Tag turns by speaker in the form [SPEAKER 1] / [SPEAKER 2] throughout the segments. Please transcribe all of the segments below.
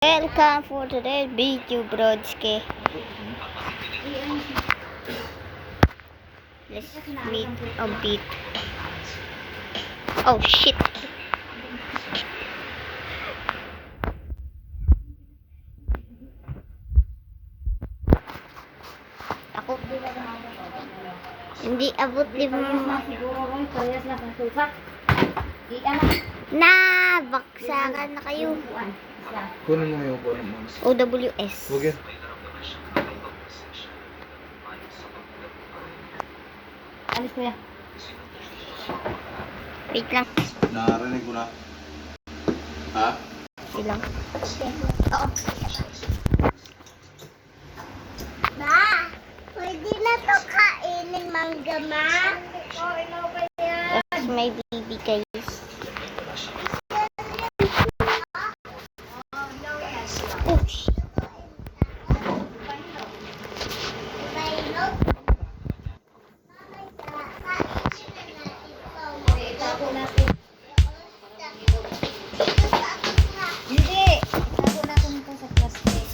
[SPEAKER 1] Welcome for today's video, Brodsky. Let's meet a bit. Oh shit! Ako hindi abot lima. Na baksakan na kayo.
[SPEAKER 2] Kunin mo yung kunin mo.
[SPEAKER 1] OWS.
[SPEAKER 2] Huwag yan.
[SPEAKER 3] Alis ko yan.
[SPEAKER 1] Wait lang.
[SPEAKER 2] Narinig ko na. Ha?
[SPEAKER 1] Wait lang. Oo.
[SPEAKER 4] Ma, pwede na to kainin mangga, ma?
[SPEAKER 1] That's my baby, guys. Oh, shit.
[SPEAKER 3] Hindi. Itago natin ito sa plastic.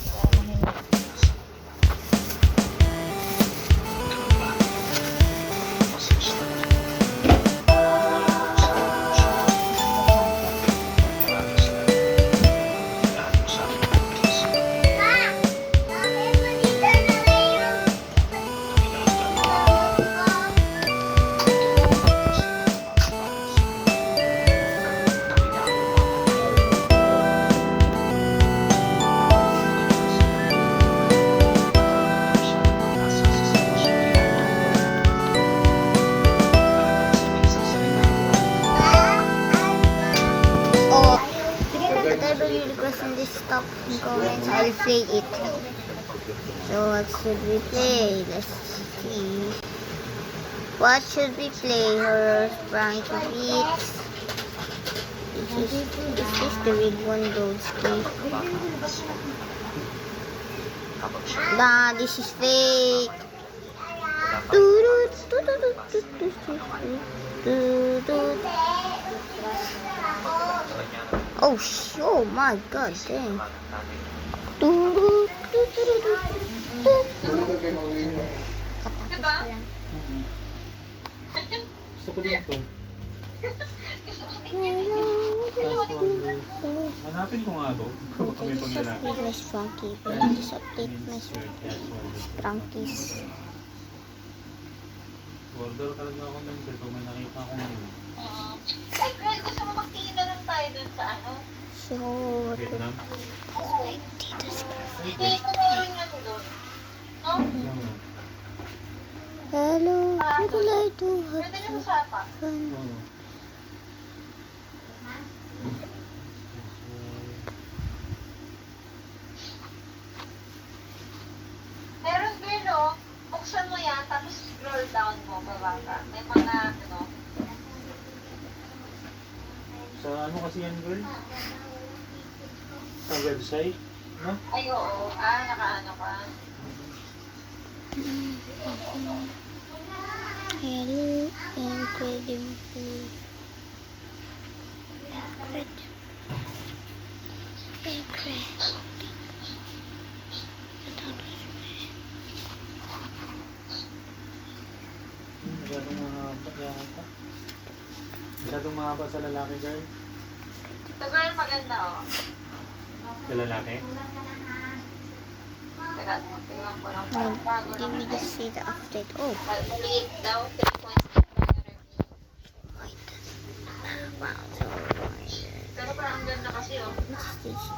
[SPEAKER 1] Oh, whatever you request in this top comments, I'll play it. So what should we play? Let's see. What should we play? Horror, prank, beats. This is the big one, Brodsky. Nah, this is fake. Oh my god, dang.
[SPEAKER 2] Gusto ko din ito. Hanapin ko nga ito. Kami pag lalaki.
[SPEAKER 1] Miss Frankie, please update Miss Frankie's.
[SPEAKER 2] Order talaga ako ng ito. Kung may nakita ako ngayon.
[SPEAKER 3] Ay, girl, gusto mo magtingin na lang tayo dun sa ano?
[SPEAKER 1] So, what
[SPEAKER 2] Vietnam.
[SPEAKER 3] Hindi, kung meron yan dun. No?
[SPEAKER 1] hello, what would I do?
[SPEAKER 3] Pwede na sa sapa. Meron, girl, oh. Buksan mo yan, tapos scroll down mo, baba ka. May mga, ano,
[SPEAKER 2] Sa ano kasi yan, girl? Sa website? No?
[SPEAKER 3] ay, oo. Nakaano ka.
[SPEAKER 1] Hello, incredible.
[SPEAKER 2] Masyadong mahaba yata. Masyadong mahaba sa lalaki, girl.
[SPEAKER 3] Ito, girl, maganda, oh.
[SPEAKER 2] Sa lalaki?
[SPEAKER 3] Teka, tingnan ko lang.
[SPEAKER 1] Give me to see the update. Oh,
[SPEAKER 3] Maliit daw, 3.6
[SPEAKER 1] wait. Wow, so
[SPEAKER 3] Pero parang ang ganda kasi, oh.
[SPEAKER 1] what's this?